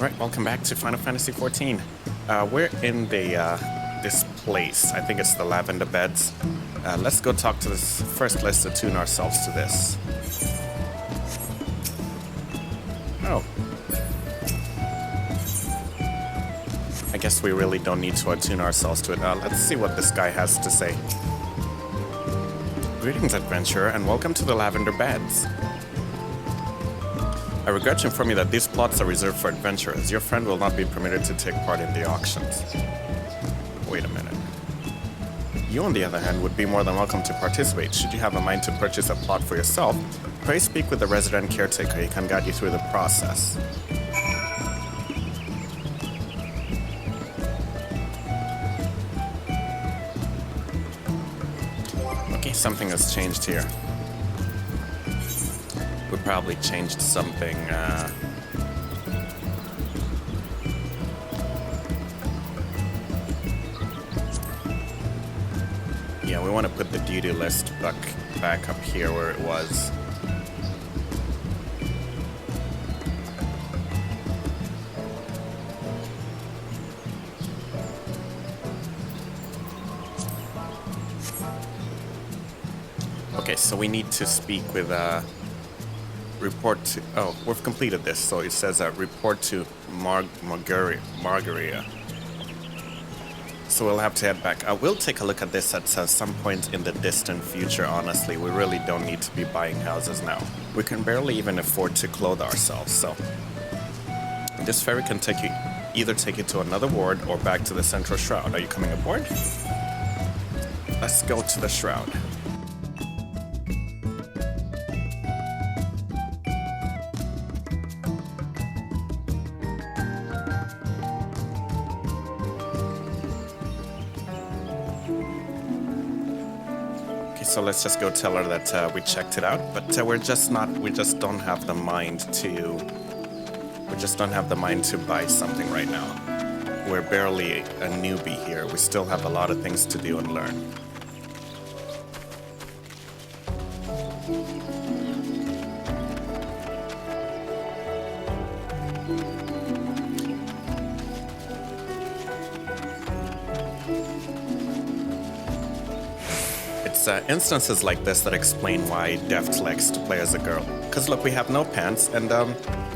Right, welcome back to Final Fantasy XIV. We're in this place. I think it's the Lavender beds. Let's go talk to this. First, let's attune ourselves to this. Oh. I guess we really don't need to attune ourselves to it. Let's see what this guy has to say. Greetings, adventurer, and welcome to the Lavender beds. I regret to inform you that these plots are reserved for adventurers. Your friend will not be permitted to take part in the auctions. Wait a minute. You, on the other hand, would be more than welcome to participate. Should you have a mind to purchase a plot for yourself, pray speak with the resident caretaker. He can guide you through the process. Okay, something has changed here. We probably changed something. Yeah, we want to put the duty list back up here where it was. Okay, so we need to speak with report to... Oh, we've completed this, so it says report to Margaria. So we'll have to head back. We'll take a look at this at some point in the distant future, honestly. We really don't need to be buying houses now. We can barely even afford to clothe ourselves, so... This ferry can either take you to another ward or back to the central shroud. Are you coming aboard? Let's go to the shroud. So let's just go tell her that we checked it out, but we just don't have the mind to buy something right now. We're barely a newbie here. We still have a lot of things to do and learn. Instances like this that explain why Deft likes to play as a girl. Because look, we have no pants, and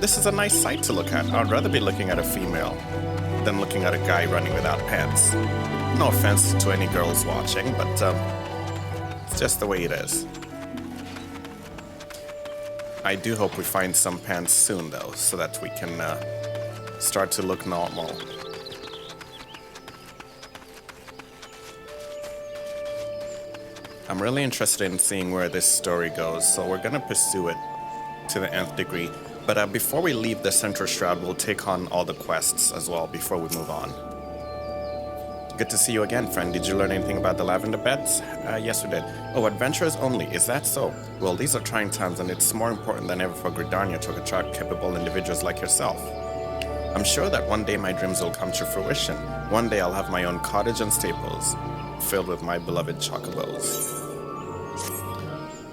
this is a nice sight to look at. I'd rather be looking at a female than looking at a guy running without pants. No offense to any girls watching, but it's just the way it is. I do hope we find some pants soon, though, so that we can start to look normal. I'm really interested in seeing where this story goes, so we're gonna pursue it to the nth degree. But before we leave the Central Shroud, we'll take on all the quests as well before we move on. Good to see you again, friend. Did you learn anything about the Lavender beds? Yes, we did. Oh, adventurers only. Is that so? Well, these are trying times, and it's more important than ever for Gridania to attract capable individuals like yourself. I'm sure that one day my dreams will come to fruition. One day I'll have my own cottage and stables, filled with my beloved chocobos.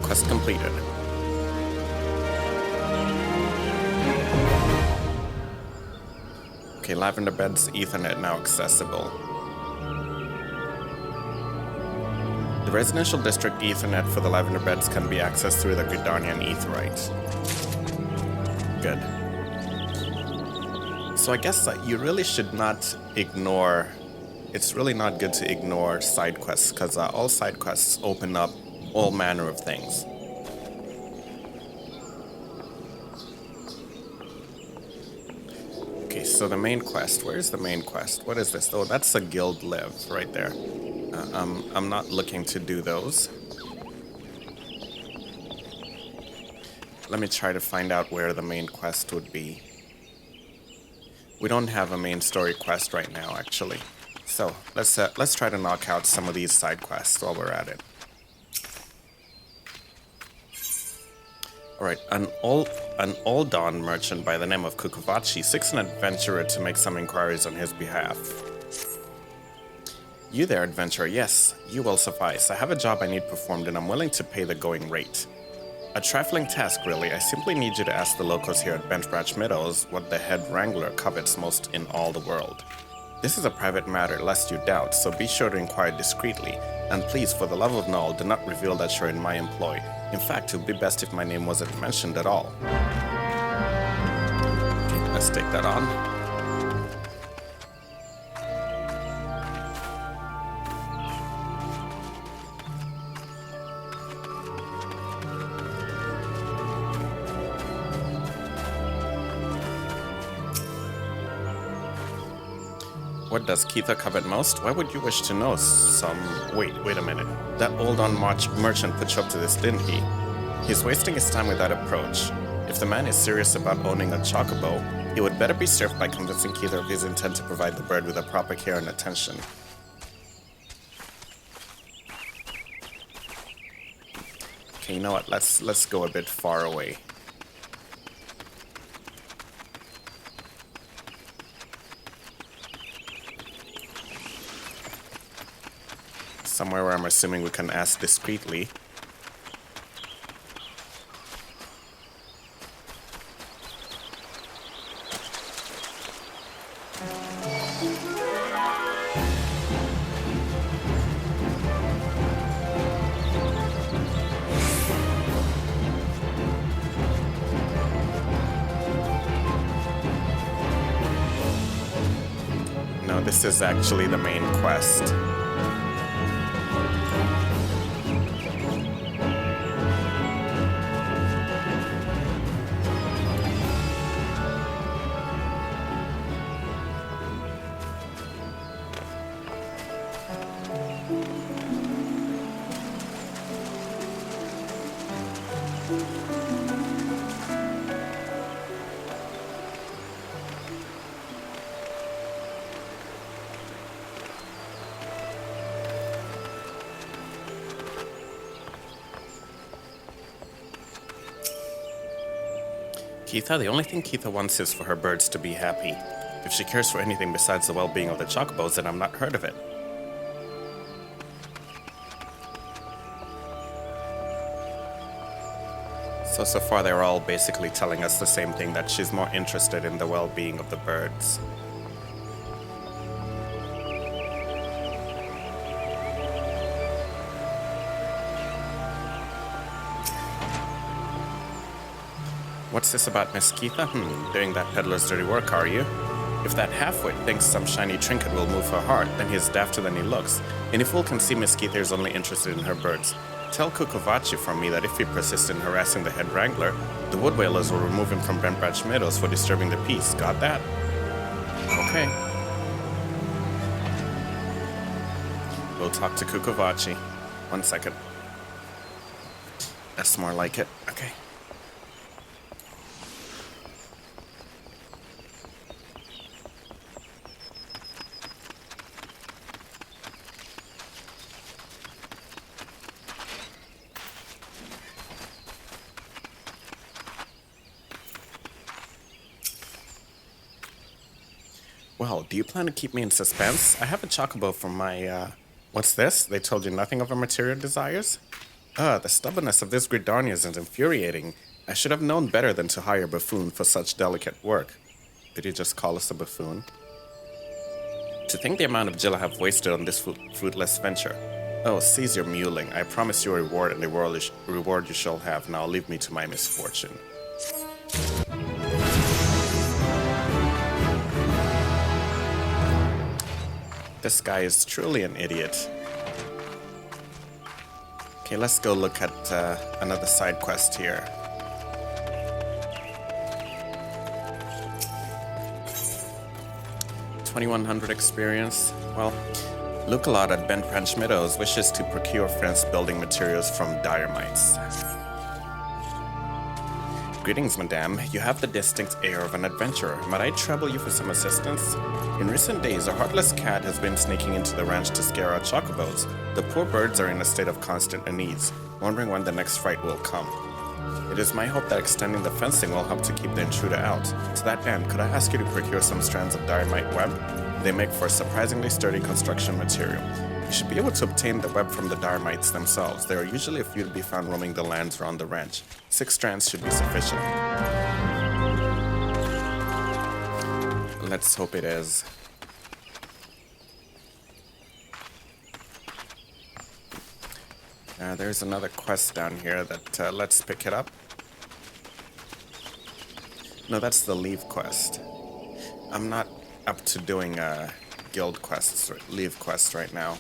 Quest completed. Okay, Lavender Bed's Ethernet now accessible. The residential district Ethernet for the Lavender Beds can be accessed through the Gridanian Aetheryte. Good. So I guess you really should not ignore... It's really not good to ignore side quests, because all side quests open up all manner of things. Okay, so the main quest. Where's the main quest? What is this? Oh, that's a guild live right there. I'm not looking to do those. Let me try to find out where the main quest would be. We don't have a main story quest right now, actually. So let's try to knock out some of these side quests while we're at it. All right, an Aldenard merchant by the name of Kukuvachi seeks an adventurer to make some inquiries on his behalf. You there, adventurer? Yes, you will suffice. I have a job I need performed, and I'm willing to pay the going rate. A trifling task, really. I simply need you to ask the locals here at Benchbranch Meadows what the head wrangler covets most in all the world. This is a private matter, lest you doubt, so be sure to inquire discreetly. And please, for the love of Null, do not reveal that you're in my employ. In fact, it would be best if my name wasn't mentioned at all. Okay, let's take that on. What does Keitha covet most? Why would you wish to know? Wait a minute. That old merchant put you up to this, didn't he? He's wasting his time with that approach. If the man is serious about owning a chocobo, he would better be served by convincing Keitha of his intent to provide the bird with the proper care and attention. Okay, you know what? Let's go a bit far away. Somewhere where I'm assuming we can ask discreetly. No, this is actually the main quest. Keitha, the only thing Keitha wants is for her birds to be happy. If she cares for anything besides the well-being of the chocobos, then I've not heard of it. So far they're all basically telling us the same thing, that she's more interested in the well-being of the birds. What's this about Miss Keitha? Doing that peddler's dirty work, are you? If that half-wit thinks some shiny trinket will move her heart, then he's dafter than he looks. Any fool can see Miss Keitha is only interested in her birds. Tell Kukovachi from me that if he persists in harassing the head wrangler, the wood whalers will remove him from Benbranch Meadows for disturbing the peace. Got that? Okay. We'll talk to Kukovachi. 1 second. That's more like it. Okay. Well, do you plan to keep me in suspense? I have a chocobo from my, What's this? They told you nothing of her material desires? The stubbornness of this Gridarnia is infuriating. I should have known better than to hire a buffoon for such delicate work. Did he just call us a buffoon? To think the amount of Jill I have wasted on this fruitless venture. Oh, cease your mewling. I promise you a reward, and the reward you shall have. Now leave me to my misfortune. This guy is truly an idiot. Okay, let's go look at another side quest here. $2,100 experience. Well, Lukalot at Benbranch Meadows wishes to procure friends building materials from Diremites. Greetings, madame. You have the distinct air of an adventurer. Might I trouble you for some assistance? In recent days, a heartless cat has been sneaking into the ranch to scare our chocobos. The poor birds are in a state of constant unease, wondering when the next fright will come. It is my hope that extending the fencing will help to keep the intruder out. To that end, could I ask you to procure some strands of Diremite web? They make for surprisingly sturdy construction material. You should be able to obtain the web from the Dharmites themselves. There are usually a few to be found roaming the lands around the ranch. 6 strands should be sufficient. Let's hope it is. There's another quest down here that let's pick it up. No, that's the leave quest. I'm not up to doing guild quests or leave quests right now.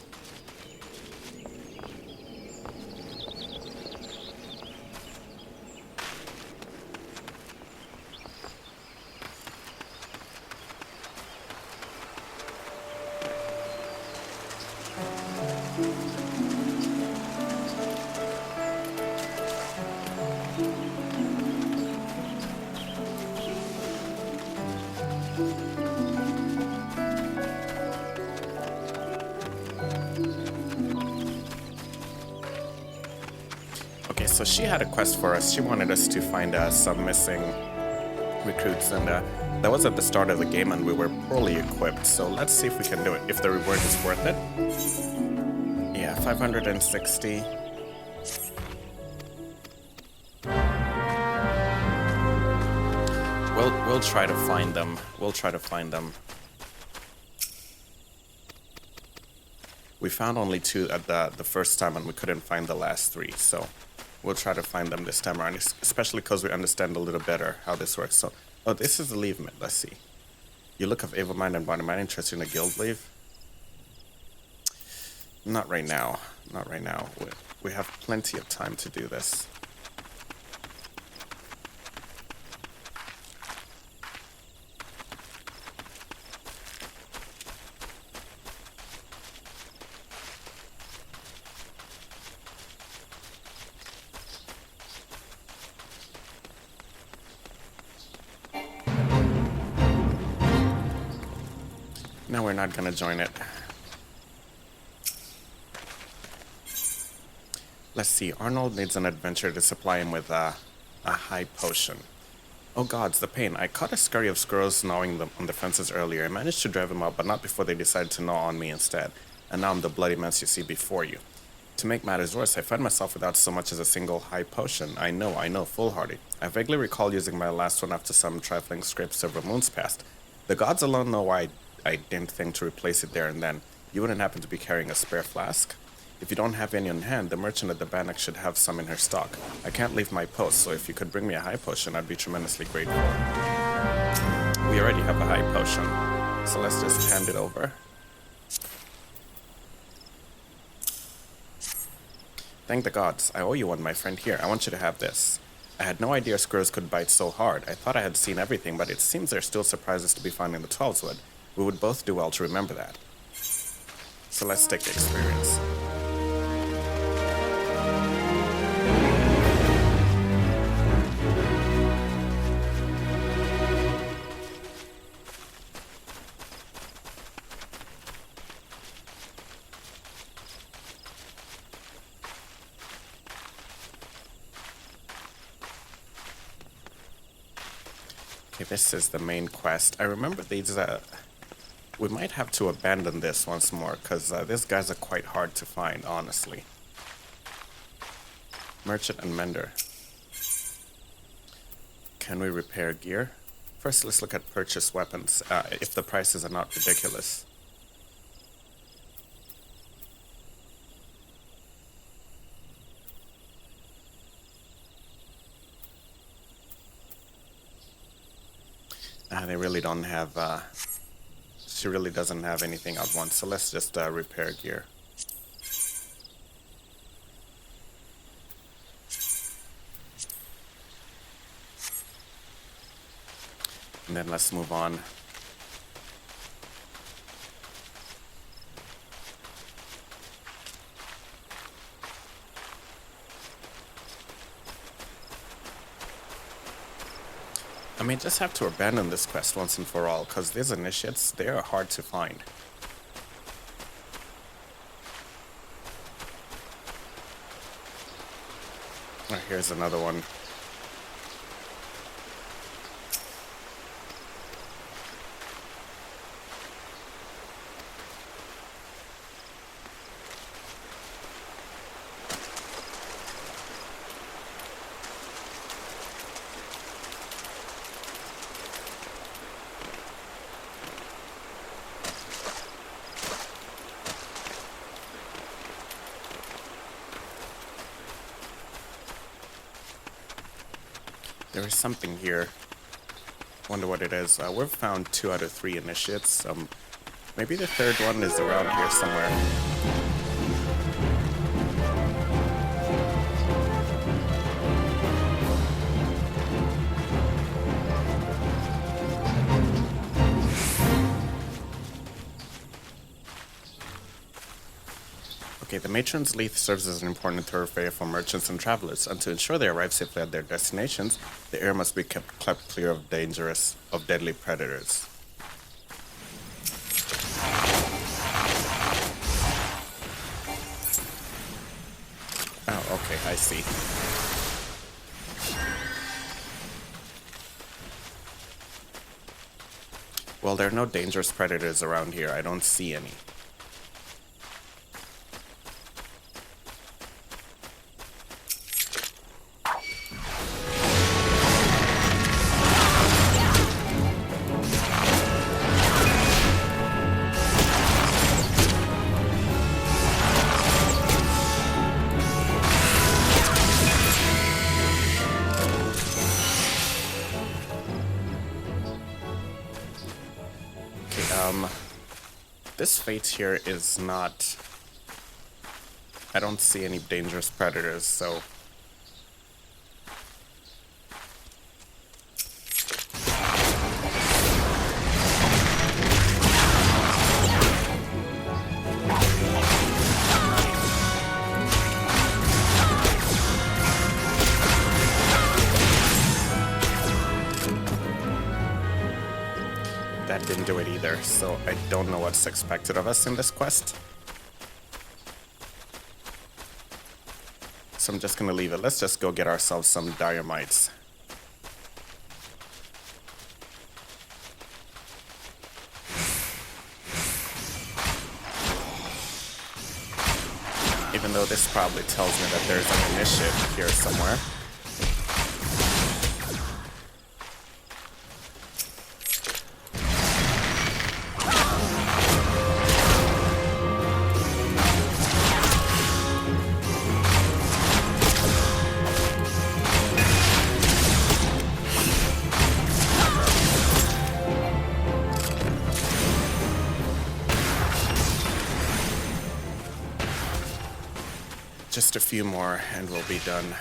Okay, so she had a quest for us. She wanted us to find some missing recruits, and that was at the start of the game, and we were poorly equipped. So let's see if we can do it. If the reward is worth it. Yeah, 560. We'll try to find them. We'll try to find them. We found only 2 at the first time, and we couldn't find the last 3. So we'll try to find them this time around, especially because we understand a little better how this works. So, oh, this is the leave myth. Let's see. You look of able mind and body mind interested in a guild leave? Not right now. Not right now. We have plenty of time to do this. No, we're not gonna join it. Let's see, Arnold needs an adventure to supply him with a high potion. Oh gods, the pain. I caught a scurry of squirrels gnawing them on the fences earlier. I managed to drive them out, but not before they decided to gnaw on me instead. And now I'm the bloody mess you see before you. To make matters worse, I find myself without so much as a single high potion. I know, foolhardy. I vaguely recall using my last one after some trifling scrapes several moons past. The gods alone know why I didn't think to replace it there and then. You wouldn't happen to be carrying a spare flask? If you don't have any on hand, the merchant at the Bannock should have some in her stock. I can't leave my post, so if you could bring me a high potion, I'd be tremendously grateful. We already have a high potion, so let's just hand it over. Thank the gods. I owe you one, my friend. Here, I want you to have this. I had no idea squirrels could bite so hard. I thought I had seen everything, but it seems there's still surprises to be found in the 12's Wood. We would both do well to remember that. So let's take the experience. Okay, this is the main quest. I remember these, we might have to abandon this once more, because these guys are quite hard to find, honestly. Merchant and Mender. Can we repair gear? First, let's look at purchase weapons, if the prices are not ridiculous. They really don't have, she really doesn't have anything at once, so let's just repair gear. And then let's move on. I may just have to abandon this quest once and for all, because these initiates, they are hard to find. Oh, here's another one. There is something here. Wonder what it is. We've found 2 out of 3 initiates. Maybe the third one is around here somewhere. Okay, the Matron's Leaf serves as an important thoroughfare for merchants and travelers, and to ensure they arrive safely at their destinations, the area must be kept clear of deadly predators. Oh, okay, I see. Well, there are no dangerous predators around here. I don't see any. This fate here is not... I don't see any dangerous predators, so... That didn't do it either, so I don't know what's expected of us in this quest. So I'm just gonna leave it. Let's just go get ourselves some diamites. Even though this probably tells me that there's an initiative here somewhere. Just a few more and we'll be done.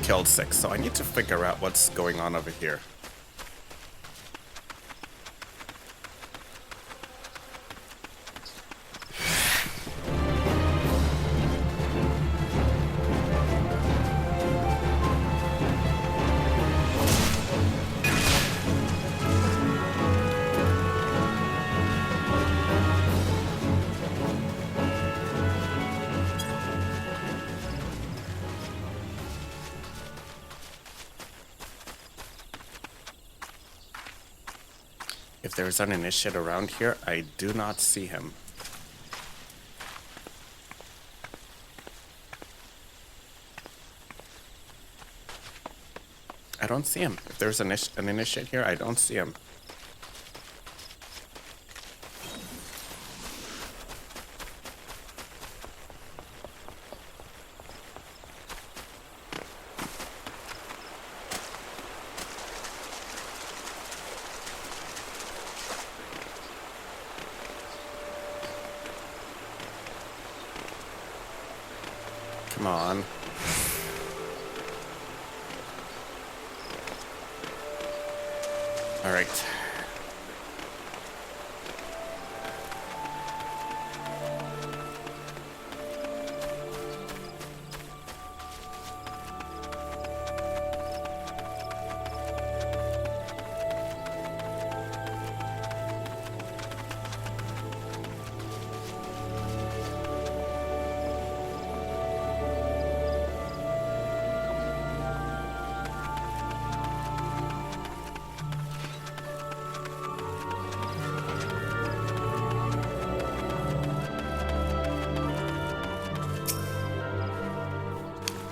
Killed 6, so I need to figure out what's going on over here. If there's an initiate around here, I do not see him. I don't see him. If there's an initiate here, I don't see him. Come on. All right.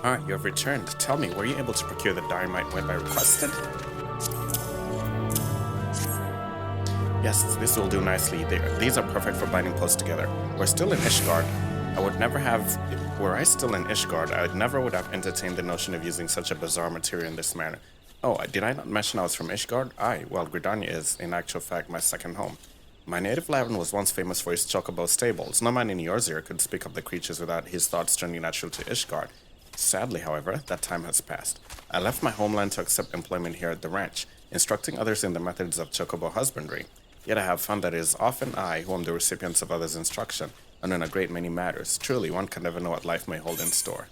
Alright, you have returned. Tell me, were you able to procure the dynamite when I requested? Yes, this will do nicely. These are perfect for binding posts together. We're still in Ishgard. Were I still in Ishgard, I never would have entertained the notion of using such a bizarre material in this manner. Oh, did I not mention I was from Ishgard? Aye, well, Gridania is, in actual fact, my second home. My native land was once famous for its chocobo stables. No man in Eorzea could speak of the creatures without his thoughts turning naturally to Ishgard. Sadly, however, that time has passed. I left my homeland to accept employment here at the ranch, instructing others in the methods of chocobo husbandry. Yet I have found that it is often I who am the recipient of others' instruction, and in a great many matters. Truly, one can never know what life may hold in store.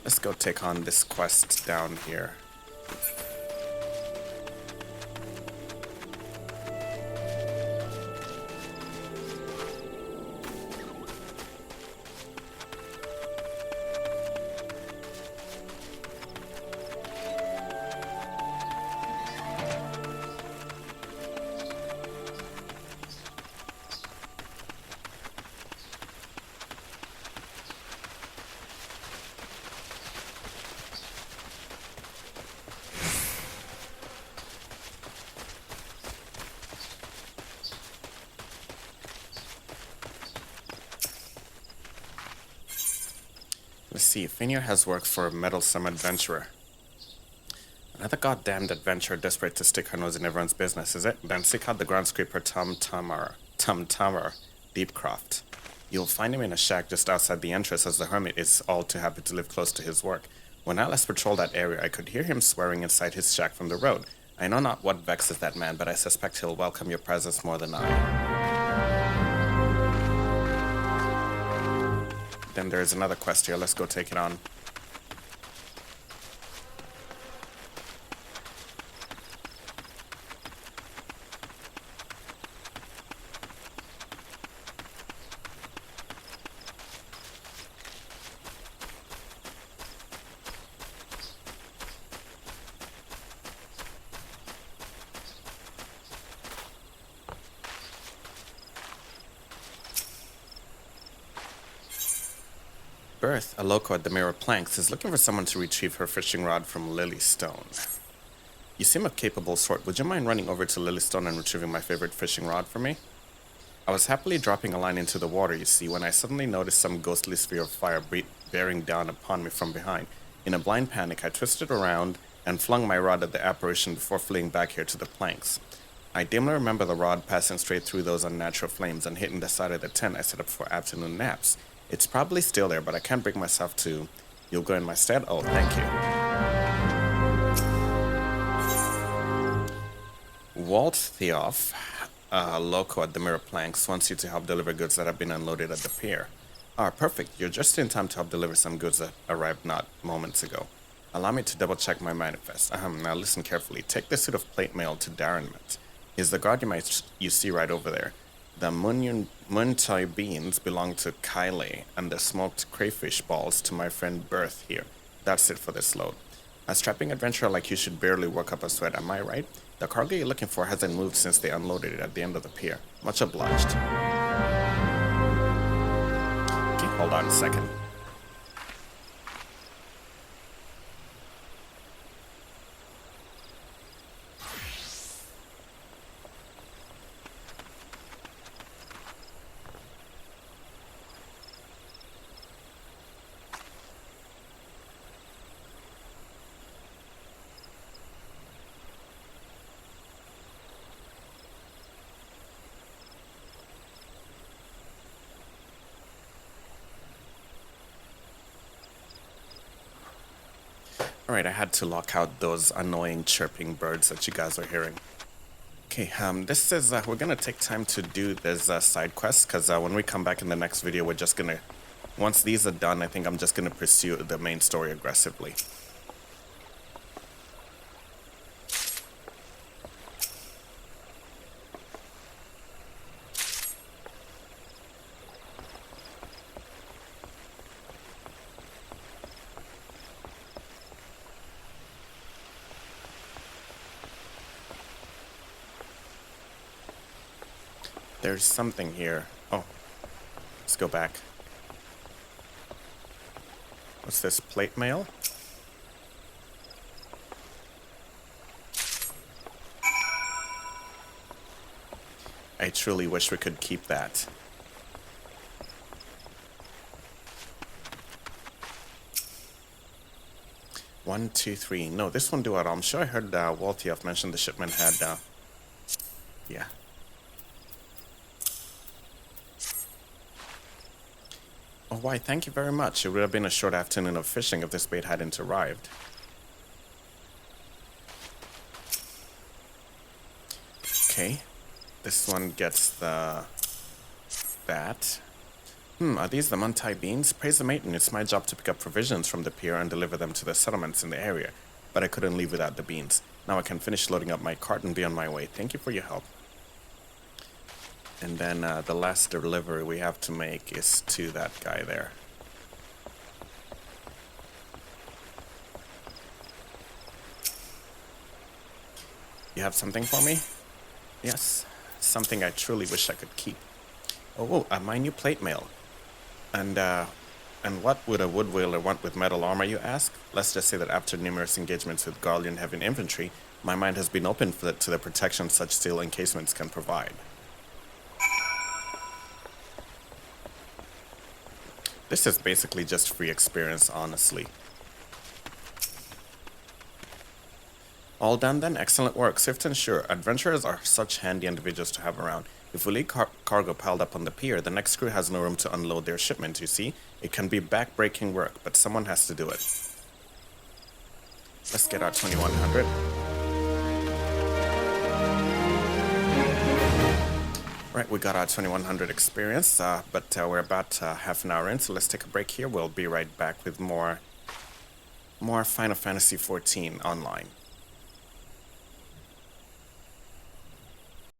Let's go take on this quest down here. Let's see, Finir has worked for a meddlesome adventurer. Another goddamned adventurer desperate to stick her nose in everyone's business, is it? Then seek out the groundskeeper Tum Tamar, Deepcroft. You'll find him in a shack just outside the entrance, as the hermit is all too happy to live close to his work. When I last patrolled that area, I could hear him swearing inside his shack from the road. I know not what vexes that man, but I suspect he'll welcome your presence more than I. Then there's another quest here. Let's go take it on. Berth, a loco at the Mirror Planks, is looking for someone to retrieve her fishing rod from Lilystone. You seem a capable sort. Would you mind running over to Lilystone and retrieving my favorite fishing rod for me? I was happily dropping a line into the water, you see, when I suddenly noticed some ghostly sphere of fire bearing down upon me from behind. In a blind panic, I twisted around and flung my rod at the apparition before fleeing back here to the planks. I dimly remember the rod passing straight through those unnatural flames and hitting the side of the tent I set up for afternoon naps. It's probably still there, but I can't bring myself to... You'll go in my stead? Oh, thank you. Walt Theoff, a loco at the Mirror Planks, wants you to help deliver goods that have been unloaded at the pier. Ah, perfect. You're just in time to help deliver some goods that arrived not moments ago. Allow me to double-check my manifest. Now listen carefully. Take the suit of plate mail to Darrenmet. He's the guard you see right over there. The Muntoi beans belong to Kyle, and the smoked crayfish balls to my friend Berth here. That's it for this load. A strapping adventurer like you should barely work up a sweat, am I right? The cargo you're looking for hasn't moved since they unloaded it at the end of the pier. Much obliged. hold on a second. Alright, I had to lock out those annoying chirping birds that you guys are hearing. Okay, this is, we're gonna take time to do this side quest, because when we come back in the next video, we're just gonna, once these are done, I think I'm just gonna pursue the main story aggressively. There's something here. Oh, let's go back. What's this, plate mail? I truly wish we could keep that. One, two, three. No, this won't do at all. I'm sure I heard Waltiev mention the shipment had, yeah. Oh, why, thank you very much. It would have been a short afternoon of fishing if this bait hadn't arrived. Okay. This one gets that. Are these the Muntai beans? Praise the maiden, it's my job to pick up provisions from the pier and deliver them to the settlements in the area. But I couldn't leave without the beans. Now I can finish loading up my cart and be on my way. Thank you for your help. And then the last delivery we have to make is to that guy there. You have something for me? Yes, something I truly wish I could keep. Oh, my new plate mail. And what would a wood whaler want with metal armor, you ask? Let's just say that after numerous engagements with Garlean heavy infantry, my mind has been open to the protection such steel encasements can provide. This is basically just free experience, honestly. All done then? Excellent work. Swift and sure. Adventurers are such handy individuals to have around. If we leave cargo piled up on the pier, the next crew has no room to unload their shipment, you see? It can be back-breaking work, but someone has to do it. Let's get our 2100. Right, we got our 2100 experience, but we're about half an hour in, so let's take a break here. We'll be right back with more Final Fantasy XIV online.